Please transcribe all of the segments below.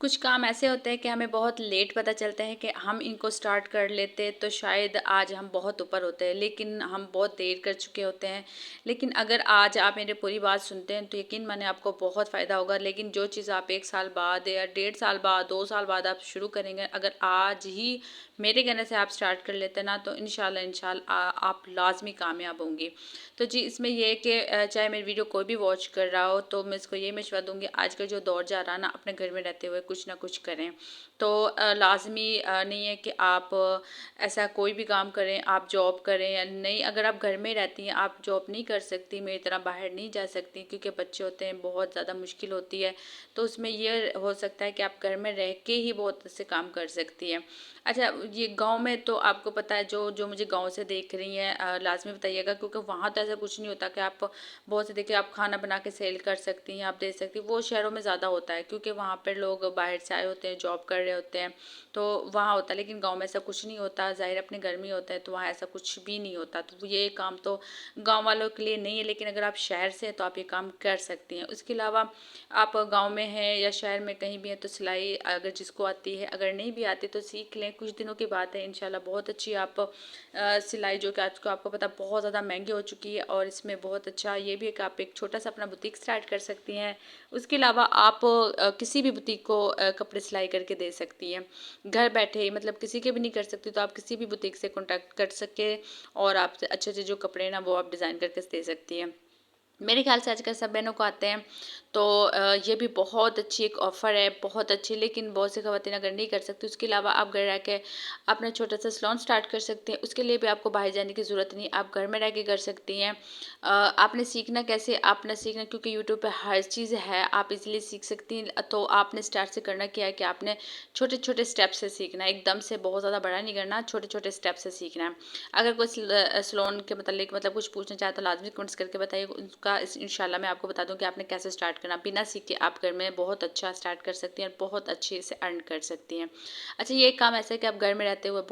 कुछ काम ऐसे होते हैं कि हमें बहुत लेट पता चलता है कि हम इनको स्टार्ट कर लेते तो शायद आज हम बहुत ऊपर होते हैं, लेकिन हम बहुत देर कर चुके होते हैं। लेकिन अगर आज आप मेरी पूरी बात सुनते हैं तो यकीन माने आपको बहुत फ़ायदा होगा। लेकिन जो चीज़ आप 1 साल बाद या 1.5 साल बाद 2 साल बाद आप शुरू करेंगे, अगर आज ही मेरे कहने से आप स्टार्ट कर लेते हैं ना, तो इंशाल्लाह आप लाजमी कामयाब होंगे। तो जी, इसमें ये है कि चाहे मेरी वीडियो कोई भी वॉच कर रहा हो तो मैं इसको ये मशवरा दूंगी, आज का जो दौर जा रहा है ना, अपने घर में रहते हुए कुछ ना कुछ करें। तो लाजमी नहीं है कि आप ऐसा कोई भी काम करें, आप जॉब करें या नहीं। अगर आप घर में रहती हैं, आप जॉब नहीं कर सकती, मेरी तरह बाहर नहीं जा सकती क्योंकि बच्चे होते हैं, बहुत ज़्यादा मुश्किल होती है, तो उसमें ये हो सकता है कि आप घर में रह के ही बहुत से काम कर सकती हैं। अच्छा, ये गांव में तो आपको पता है, जो जो मुझे गांव से देख रही हैं लाजमी बताइएगा, क्योंकि वहाँ तो ऐसा कुछ नहीं होता कि आप बहुत से देखिए, आप खाना बना के सेल कर सकती हैं, आप दे सकती हैं। वो शहरों में ज़्यादा होता है क्योंकि वहाँ पर लोग बाहर से आए होते हैं, जॉब कर रहे होते हैं, तो वहाँ होता है। लेकिन गांव में ऐसा कुछ नहीं होता, ज़ाहिर अपने घर में ही होता है, तो वहाँ ऐसा कुछ भी नहीं होता। तो ये काम तो गांव वालों के लिए नहीं है, लेकिन अगर आप शहर से हैं तो आप ये काम कर सकती हैं। उसके अलावा आप गांव में हैं या शहर में कहीं भी हैं तो सिलाई अगर जिसको आती है, अगर नहीं भी आती तो सीख लें, कुछ दिनों की बात है, इंशाल्लाह बहुत अच्छी आप सिलाई, जो कि आज को आपको पता बहुत ज़्यादा महंगी हो चुकी है, और इसमें बहुत अच्छा ये भी है कि आप एक छोटा सा अपना बुटीक स्टार्ट कर सकती हैं। उसके अलावा आप किसी भी बुटीक को कपड़े सिलाई करके दे सकती हैं घर बैठे, मतलब किसी के भी नहीं कर सकती तो आप किसी भी बुटीक से कॉन्टैक्ट कर सके, और आप अच्छे अच्छे जो कपड़े ना वो आप डिज़ाइन करके दे सकती हैं। मेरे ख्याल से आजकल सब बहनों को आते हैं, तो ये भी बहुत अच्छी एक ऑफ़र है, बहुत अच्छी। लेकिन बहुत सी ख़वातीन अगर नहीं कर सकती, उसके अलावा आप घर रह के अपना छोटा सा सैलून स्टार्ट कर सकते हैं। उसके लिए भी आपको बाहर जाने की ज़रूरत नहीं, आप घर में रह के कर सकती हैं। आपने सीखना कैसे, आपने सीखना क्योंकि यूट्यूब पे हर चीज़ है, आप इजीली सीख सकती हैं। तो आपने स्टार्ट से करना क्या है कि आपने छोटे छोटे स्टेप से सीखना है, एकदम से बहुत ज़्यादा बड़ा नहीं करना, छोटे छोटे स्टेप से सीखना है। अगर कोई सैलून के मतलब कुछ पूछना चाहे तो लाजमी कमेंट्स करके बताइए, उसका इंशाल्लाह मैं आपको बता दूं कि आपने कैसे स्टार्ट करना। बिना सीखे आप घर में बहुत अच्छा स्टार्ट कर सकती हैं और बहुत अच्छे से अर्न कर सकती हैं। अच्छा, ये काम ऐसा है कि आप घर में रहते हुए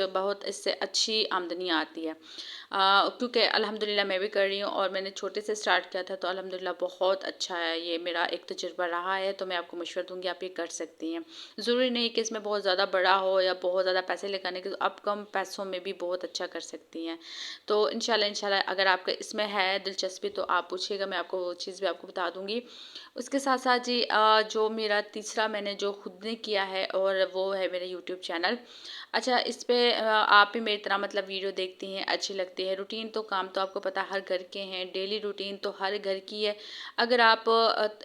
बहुत इससे अच्छी आमदनी आती है, क्योंकि अल्हम्दुलिल्लाह मैं भी कर रही हूँ, और मैंने छोटे से स्टार्ट किया था, तो अल्हम्दुलिल्लाह बहुत अच्छा है, ये मेरा एक तजुर्बा रहा है। तो मैं आपको मशवरा दूंगी, आप ये कर सकती हैं। ज़रूरी नहीं कि इसमें बहुत ज़्यादा बड़ा हो या बहुत ज़्यादा पैसे लगाने के, तो आप कम पैसों में भी बहुत अच्छा कर सकती हैं। तो इंशाल्लाह अगर आपका इसमें है दिलचस्पी तो आप पूछिएगा, मैं आपको वो चीज़ भी आपको बता दूंगी। उसके साथ साथ जी, जो मेरा तीसरा मैंने जो खुद ने किया है, और वो है मेरा यूट्यूब चैनल। अच्छा, इस पे आप भी मेरी तरह मतलब वीडियो देखती हैं, अच्छी लगती है। रूटीन तो काम तो आपको पता है हर घर के हैं, डेली रूटीन तो हर घर की है। अगर आप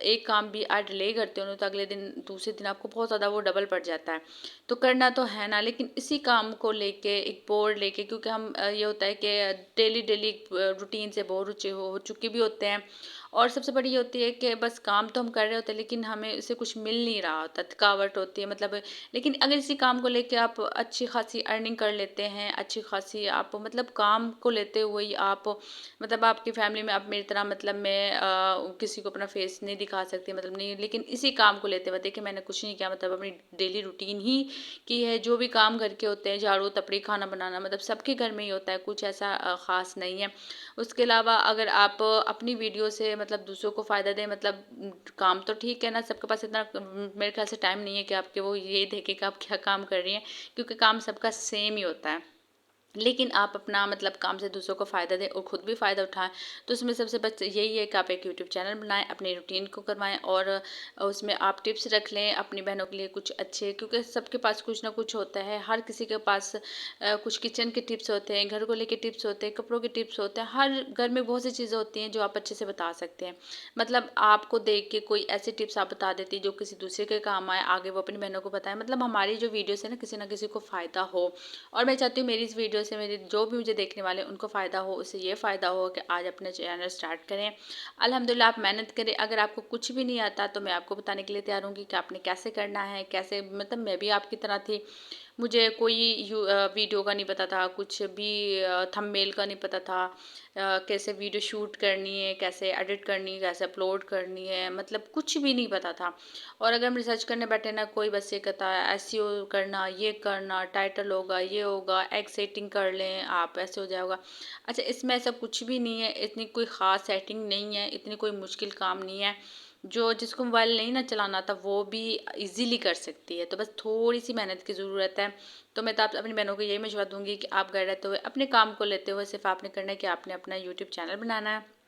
एक काम भी आज डिले करते हो ना, तो अगले दिन दूसरे दिन आपको बहुत ज़्यादा वो डबल पड़ जाता है। तो करना तो है ना, लेकिन इसी काम को लेके एक बोर्ड लेके, क्योंकि हम ये होता है कि डेली डेली रूटीन से बोर हो चुके भी होते हैं। और सबसे बड़ी ये होती है कि बस काम तो हम कर रहे होते हैं, लेकिन हमें उससे कुछ मिल नहीं रहा होता, थकावट होती है मतलब। लेकिन अगर इसी काम को लेके आप अच्छी खासी अर्निंग कर लेते हैं, अच्छी खासी आप मतलब काम को लेते हुए ही आप मतलब आपकी फैमिली में, आप मेरी तरह मतलब मैं किसी को अपना फेस नहीं दिखा सकती, मतलब नहीं, लेकिन इसी काम को लेते हुए देखिए मैंने कुछ नहीं किया, मतलब अपनी डेली रूटीन ही की है। जो भी काम घर के होते हैं, झाड़ू तपड़ी खाना बनाना, मतलब सबके घर में ही होता है, कुछ ऐसा ख़ास नहीं है। उसके अलावा अगर आप अपनी वीडियो से मतलब दूसरों को फ़ायदा दें, मतलब काम तो ठीक है ना, सबके पास इतना मेरे ख्याल से टाइम नहीं है कि आपके वो ये देखें कि आप क्या काम कर रही हैं, क्योंकि काम सबका सेम ही होता है। लेकिन आप अपना मतलब काम से दूसरों को फ़ायदा दें और ख़ुद भी फ़ायदा उठाएं। तो उसमें सबसे बस यही है कि आप एक यूट्यूब चैनल बनाएं, अपनी रूटीन को करवाएं, और उसमें आप टिप्स रख लें अपनी बहनों के लिए कुछ अच्छे, क्योंकि सबके पास कुछ ना कुछ होता है, हर किसी के पास कुछ किचन के टिप्स होते हैं, घर को लेके टिप्स होते हैं, कपड़ों के टिप्स होते हैं, हर घर में बहुत सी चीज़ें होती हैं जो आप अच्छे से बता सकते हैं। मतलब आपको देख के कोई ऐसी टिप्स आप बता देती है जो किसी दूसरे के काम आए, आगे वो अपनी बहनों को बताए, मतलब हमारी जो वीडियोस है ना किसी को फ़ायदा हो। और मैं चाहती हूँ मेरी इस वीडियो से मेरे जो भी मुझे देखने वाले उनको फ़ायदा हो, उससे ये फ़ायदा हो कि आज अपने चैनल स्टार्ट करें। अल्हम्दुलिल्लाह आप मेहनत करें। अगर आपको कुछ भी नहीं आता तो मैं आपको बताने के लिए तैयार हूँ कि आपने कैसे करना है, कैसे, मतलब मैं भी आपकी तरह थी, मुझे कोई वीडियो का नहीं पता था, कुछ भी थंबनेल का नहीं पता था, कैसे वीडियो शूट करनी है, कैसे एडिट करनी है, कैसे अपलोड करनी है, मतलब कुछ भी नहीं पता था। और अगर हम रिसर्च करने बैठे ना, कोई बस ये कहता है एसईओ करना, ये करना, टाइटल होगा, ये होगा, एग सेटिंग कर लें आप, ऐसे हो जाएगा। अच्छा, इसमें ऐसा कुछ भी नहीं है, इतनी कोई ख़ास सेटिंग नहीं है, इतनी कोई मुश्किल काम नहीं है। जो जिसको मोबाइल नहीं ना चलाना आता वो भी इजीली कर सकती है। तो बस थोड़ी सी मेहनत की ज़रूरत है। तो मैं तो आप अपनी बहनों को यही मशवरा दूंगी कि आप घर रहते हुए अपने काम को लेते हुए सिर्फ आपने करना है कि आपने अपना यूट्यूब चैनल बनाना है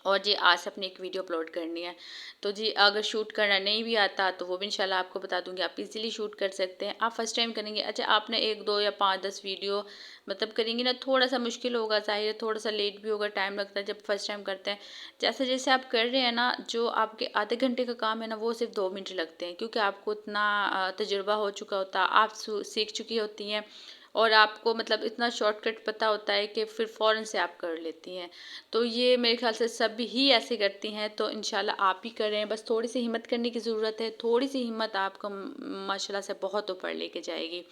और जी आज से अपनी एक वीडियो अपलोड करनी है। तो जी अगर शूट करना नहीं भी आता तो वो भी इंशाल्लाह आपको बता दूंगी, आप इजीली शूट कर सकते हैं। आप फर्स्ट टाइम करेंगे, अच्छा आपने 1 2 या 5 10 वीडियो मतलब करेंगी ना, थोड़ा सा मुश्किल होगा, ज़ाहिर है थोड़ा सा लेट भी होगा, टाइम लगता है जब फर्स्ट टाइम करते हैं। जैसे जैसे आप कर रहे हैं ना, जो आपके आधे घंटे का काम है ना वो सिर्फ 2 मिनट लगते हैं, क्योंकि आपको इतना तजुर्बा हो चुका होता है, आप सीख चुकी होती हैं और आपको मतलब इतना शॉर्टकट पता होता है कि फिर फ़ौरन से आप कर लेती हैं। तो ये मेरे ख्याल से सब ही ऐसे करती हैं, तो इंशाल्लाह आप भी करें। बस थोड़ी सी हिम्मत करने की ज़रूरत है, थोड़ी सी हिम्मत आपको माशाल्लाह से बहुत ऊपर लेके जाएगी।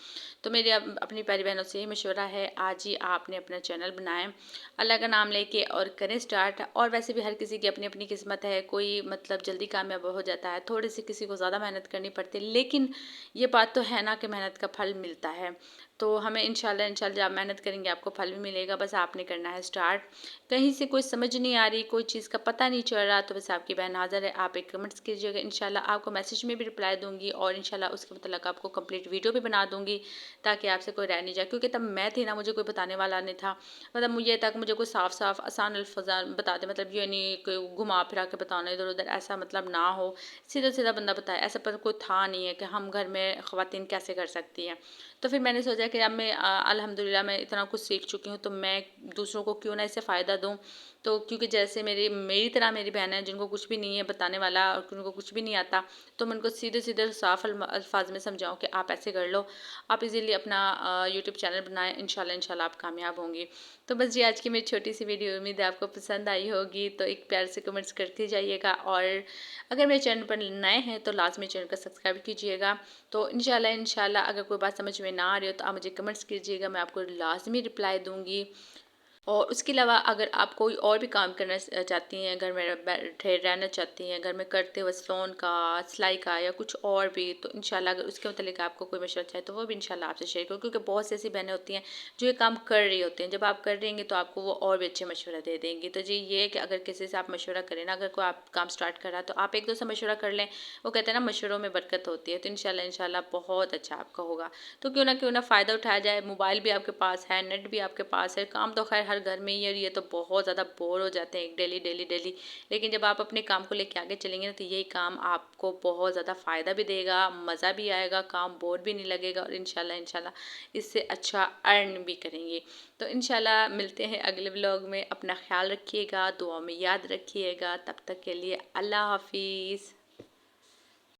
तो मेरे अपनी प्यारी बहनों से यही मशवरा है, आज ही आपने अपना चैनल बनाएं, अल्लाह का नाम लेके और करें स्टार्ट। और वैसे भी हर किसी की अपनी अपनी किस्मत है, कोई मतलब जल्दी कामयाब हो जाता है, थोड़ी सी किसी को ज़्यादा मेहनत करनी पड़ती है, लेकिन ये बात तो है ना कि मेहनत का फल मिलता है। तो हमें इंशाल्लाह जब आप मेहनत करेंगे आपको फल भी मिलेगा, बस आपने करना है स्टार्ट। कहीं से कोई समझ नहीं आ रही, कोई चीज़ का पता नहीं चल रहा, तो बस आपकी बहन हाज़िर है, आप एक कमेंट्स कीजिएगा, इंशाल्लाह आपको मैसेज में भी रिप्लाई दूंगी और इंशाल्लाह उसके मतलब आपको कंप्लीट वीडियो भी बना दूंगी, ताकि आपसे कोई रह नहीं जाए। क्योंकि तब मैं थी ना, मुझे कोई बताने वाला नहीं था, मतलब मुझे तक मुझे कोई साफ साफ आसान अल्फाज बताते, मतलब ये नहीं कि घुमा फिरा के बताना इधर उधर, ऐसा मतलब ना हो, सीधा सीधा बंदा बताए, ऐसा पर कोई था नहीं है कि हम घर में ख़वातीन कैसे कर सकती हैं। तो फिर मैंने सोचा कि अब मैं अल्हम्दुलिल्लाह मैं इतना कुछ सीख चुकी हूँ, तो मैं दूसरों को क्यों ना इससे फ़ायदा दूँ। तो क्योंकि जैसे मेरी तरह मेरी बहन है जिनको कुछ भी नहीं है बताने वाला और उनको कुछ भी नहीं आता, तो मैं उनको सीधे सीधे साफ अल्फाज में समझाऊँ कि आप ऐसे कर लो, आप इजीली अपना यूट्यूब चैनल बनाएं, इंशाल्लाह इंशाल्लाह आप कामयाब होंगी। तो बस जी आज की मेरी छोटी सी वीडियो उम्मीद है आपको पसंद आई होगी, तो एक प्यार से कमेंट्स करते जाइएगा और अगर मेरे चैनल पर नए हैं तो लाजमी चैनल को सब्सक्राइब कीजिएगा। तो इंशाल्लाह अगर कोई बात समझ में ना आ रही हो तो आप मुझे कमेंट्स कीजिएगा, मैं आपको लाजमी रिप्लाई दूंगी। और उसके अलावा अगर आप कोई और भी काम करना चाहती हैं, घर में बैठे रहना चाहती हैं, घर में करते हुए सलोन का, सिलाई का या कुछ और भी, तो इंशाल्लाह अगर उसके मतलब आपको कोई मशवरा चाहे तो वो भी इंशाल्लाह आपसे शेयर करूँ। क्योंकि बहुत सी ऐसी बहनें होती हैं जो ये काम कर रही होती हैं, जब आप कर देंगे तो आपको वो और भी अच्छे मशवरा दे देंगी। तो जी ये है कि अगर किसी से आप मशवरा करें ना, अगर कोई आप काम स्टार्ट कर रहा है तो आप एक दो से मशवरा कर लें, वो कहते हैं ना मशवरों में बरकत होती है, तो इंशाल्लाह बहुत अच्छा आपका होगा। तो क्यों ना फ़ायदा उठाया जाए, मोबाइल भी आपके पास है, नेट भी आपके पास है, काम तो खैर हर घर में ही है, और ये तो बहुत ज़्यादा बोर हो जाते हैं डेली डेली डेली। लेकिन जब आप अपने काम को लेके आगे चलेंगे ना, तो यही काम आपको बहुत ज़्यादा फ़ायदा भी देगा, मज़ा भी आएगा, काम बोर भी नहीं लगेगा और इंशाल्लाह इससे अच्छा अर्न भी करेंगे। तो इंशाल्लाह मिलते हैं अगले व्लॉग में, अपना ख्याल रखिएगा, दुआ में याद रखिएगा, तब तक के लिए अल्लाह हाफिज़।